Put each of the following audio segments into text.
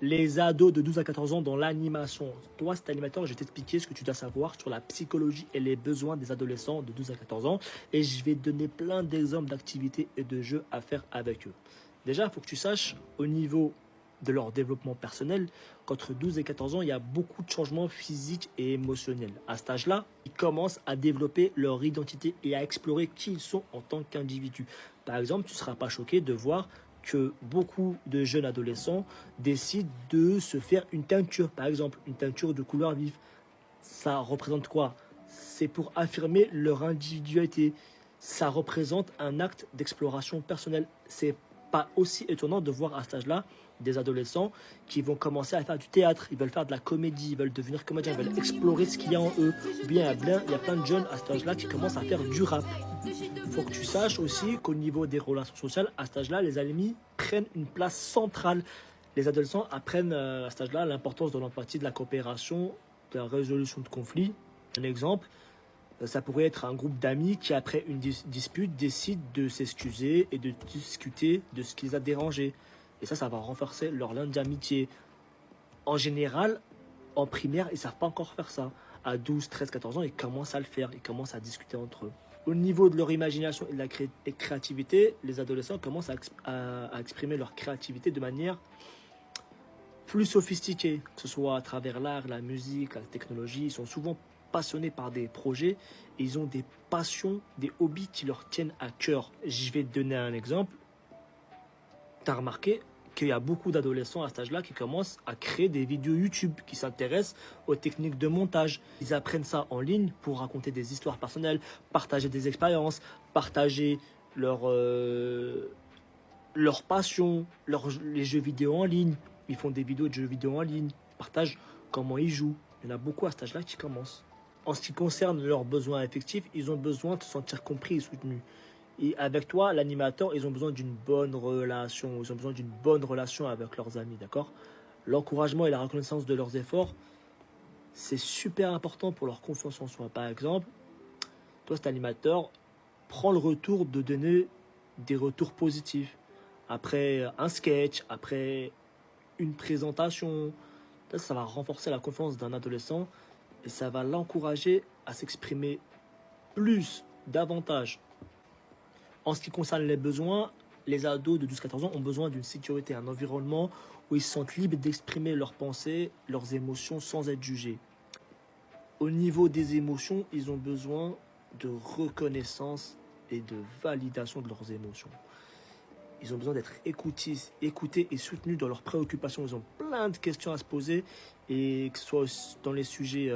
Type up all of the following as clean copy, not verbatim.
Les ados de 12 à 14 ans dans l'animation. Toi, cet animateur, je vais t'expliquer ce que tu dois savoir sur la psychologie et les besoins des adolescents de 12 à 14 ans. Et je vais te donner plein d'exemples d'activités et de jeux à faire avec eux. Déjà, il faut que tu saches, au niveau de leur développement personnel, qu'entre 12 et 14 ans, il y a beaucoup de changements physiques et émotionnels. À cet âge-là, ils commencent à développer leur identité et à explorer qui ils sont en tant qu'individus. Par exemple, tu ne seras pas choqué de voir que beaucoup de jeunes adolescents décident de se faire une teinture, par exemple, une teinture de couleur vive. Ça représente quoi? C'est pour affirmer leur individualité. Ça représente un acte d'exploration personnelle. C'est pas aussi étonnant de voir à cet âge-là des adolescents qui vont commencer à faire du théâtre, ils veulent faire de la comédie, ils veulent devenir comédiens, ils veulent explorer ce qu'il y a en eux. Ou bien il y a plein de jeunes à cet âge-là qui commencent à faire du rap. Il faut que tu saches aussi qu'au niveau des relations sociales, à cet âge-là, les amis prennent une place centrale. Les adolescents apprennent à cet âge-là l'importance de l'empathie, de la coopération, de la résolution de conflits. Un exemple, ça pourrait être un groupe d'amis qui, après une dispute, décide de s'excuser et de discuter de ce qui les a dérangés. Et ça va renforcer leur lien d'amitié. En général, en primaire, ils ne savent pas encore faire ça. À 12, 13, 14 ans, ils commencent à le faire, ils commencent à discuter entre eux. Au niveau de leur imagination et de la créativité, les adolescents commencent à exprimer leur créativité de manière plus sophistiquée, que ce soit à travers l'art, la musique, la technologie. Ils sont souvent passionnés par des projets et ils ont des passions, des hobbies qui leur tiennent à cœur. Je vais te donner un exemple. Tu as remarqué qu'il y a beaucoup d'adolescents à cet âge-là qui commencent à créer des vidéos YouTube, qui s'intéressent aux techniques de montage. Ils apprennent ça en ligne pour raconter des histoires personnelles, partager des expériences, partager leur passion, les jeux vidéo en ligne. Ils font des vidéos de jeux vidéo en ligne, partagent comment ils jouent. Il y en a beaucoup à cet âge-là qui commencent. En ce qui concerne leurs besoins affectifs, ils ont besoin de se sentir compris et soutenus. Et avec toi, l'animateur, ils ont besoin d'une bonne relation. Ils ont besoin d'une bonne relation avec leurs amis, d'accord? L'encouragement et la reconnaissance de leurs efforts, c'est super important pour leur confiance en soi. Par exemple, toi, cet animateur, prends le retour de donner des retours positifs. Après un sketch, après une présentation, ça va renforcer la confiance d'un adolescent et ça va l'encourager à s'exprimer plus, davantage. En ce qui concerne les besoins, les ados de 12-14 ans ont besoin d'une sécurité, un environnement où ils se sentent libres d'exprimer leurs pensées, leurs émotions sans être jugés. Au niveau des émotions, ils ont besoin de reconnaissance et de validation de leurs émotions. Ils ont besoin d'être écoutés et soutenus dans leurs préoccupations. Ils ont plein de questions à se poser, et que ce soit dans les sujets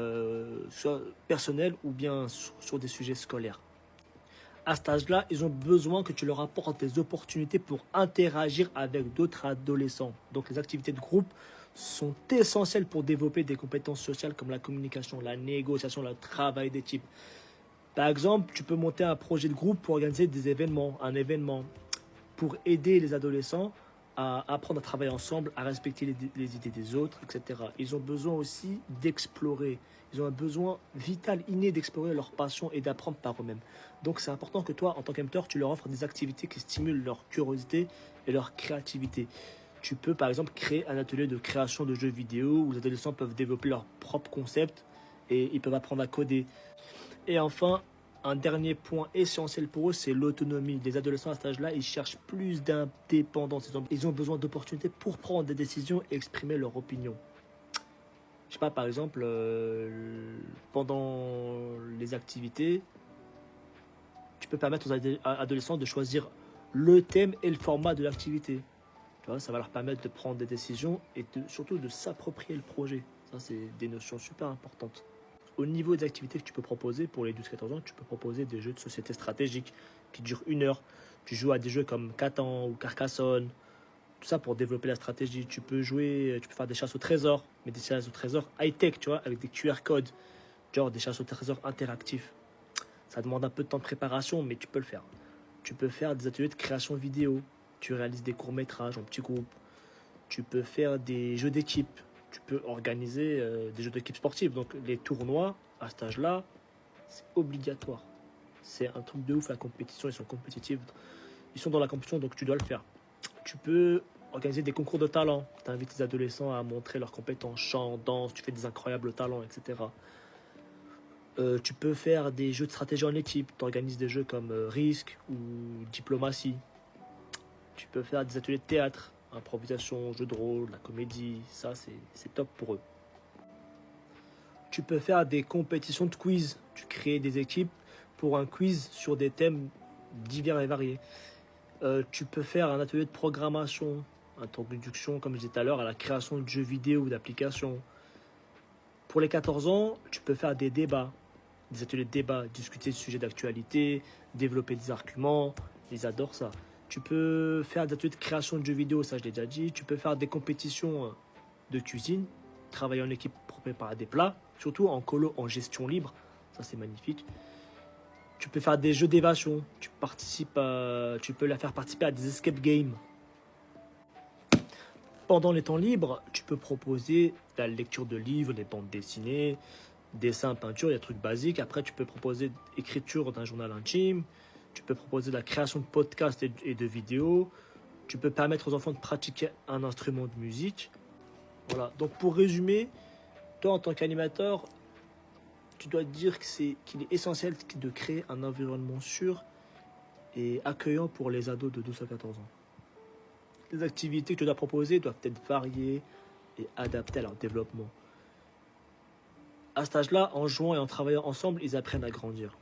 soit personnels ou bien sur des sujets scolaires. À cet âge-là, ils ont besoin que tu leur apportes des opportunités pour interagir avec d'autres adolescents. Donc les activités de groupe sont essentielles pour développer des compétences sociales comme la communication, la négociation, le travail d'équipe. Par exemple, tu peux monter un projet de groupe pour organiser des événements, un événement, pour aider les adolescents à apprendre à travailler ensemble, à respecter les idées des autres, etc. Ils ont besoin aussi d'explorer. Ils ont un besoin vital, inné d'explorer leur passion et d'apprendre par eux-mêmes. Donc c'est important que toi, en tant qu'amateur, tu leur offres des activités qui stimulent leur curiosité et leur créativité. Tu peux par exemple créer un atelier de création de jeux vidéo où les adolescents peuvent développer leurs propres concepts et ils peuvent apprendre à coder. Et enfin, un dernier point essentiel pour eux, c'est l'autonomie. Les adolescents à cet âge-là, ils cherchent plus d'indépendance. Ils ont besoin d'opportunités pour prendre des décisions et exprimer leur opinion. Je sais pas, par exemple, pendant les activités, tu peux permettre aux adolescents de choisir le thème et le format de l'activité. Tu vois, ça va leur permettre de prendre des décisions et surtout de s'approprier le projet. Ça, c'est des notions super importantes. Au niveau des activités que tu peux proposer pour les 12-14 ans, tu peux proposer des jeux de société stratégiques qui durent 1 heure. Tu joues à des jeux comme Catan ou Carcassonne, tout ça pour développer la stratégie. Tu peux faire des chasses au trésor, mais des chasses au trésor high-tech, tu vois, avec des QR codes, genre des chasses au trésor interactifs. Ça demande un peu de temps de préparation, mais tu peux le faire. Tu peux faire des ateliers de création vidéo. Tu réalises des courts-métrages en petits groupes. Tu peux faire des jeux d'équipe. Tu peux organiser des jeux d'équipe sportifs. Donc les tournois, à cet âge-là, c'est obligatoire. C'est un truc de ouf, la compétition, ils sont compétitifs. Ils sont dans la compétition, donc tu dois le faire. Tu peux organiser des concours de talent. Tu invites les adolescents à montrer leurs compétences, chant, danse, tu fais des incroyables talents, etc. Tu peux faire des jeux de stratégie en équipe. Tu organises des jeux comme Risk ou Diplomatie. Tu peux faire des ateliers de théâtre, improvisation, jeux de rôle, la comédie. Ça, c'est top pour eux. Tu peux faire des compétitions de quiz. Tu crées des équipes pour un quiz sur des thèmes divers et variés. Tu peux faire un atelier de programmation, introduction, comme je disais tout à l'heure, à la création de jeux vidéo ou d'applications. Pour les 14 ans, tu peux faire des débats, des ateliers de débat, discuter de sujets d'actualité, développer des arguments. Ils adorent ça. Tu peux faire des ateliers de création de jeux vidéo, ça je l'ai déjà dit. Tu peux faire des compétitions de cuisine, travailler en équipe pour préparer des plats, surtout en colo, en gestion libre. Ça c'est magnifique. Tu peux faire des jeux d'évasion. Tu peux la faire participer à des escape games. Pendant les temps libres, tu peux proposer la lecture de livres, des bandes dessinées, dessin, peinture, des trucs basiques. Après, tu peux proposer l'écriture d'un journal intime. Tu peux proposer la création de podcasts et de vidéos. Tu peux permettre aux enfants de pratiquer un instrument de musique. Voilà. Donc, pour résumer, toi, en tant qu'animateur, tu dois te dire qu'il est essentiel de créer un environnement sûr et accueillant pour les ados de 12 à 14 ans. Les activités que tu dois proposer doivent être variées et adaptées à leur développement. À cet âge-là, en jouant et en travaillant ensemble, ils apprennent à grandir.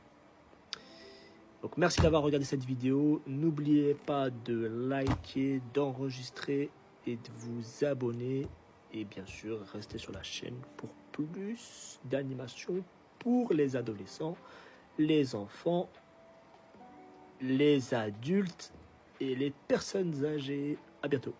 Donc merci d'avoir regardé cette vidéo. N'oubliez pas de liker, d'enregistrer et de vous abonner. Et bien sûr, restez sur la chaîne pour plus d'animations pour les adolescents, les enfants, les adultes et les personnes âgées. À bientôt.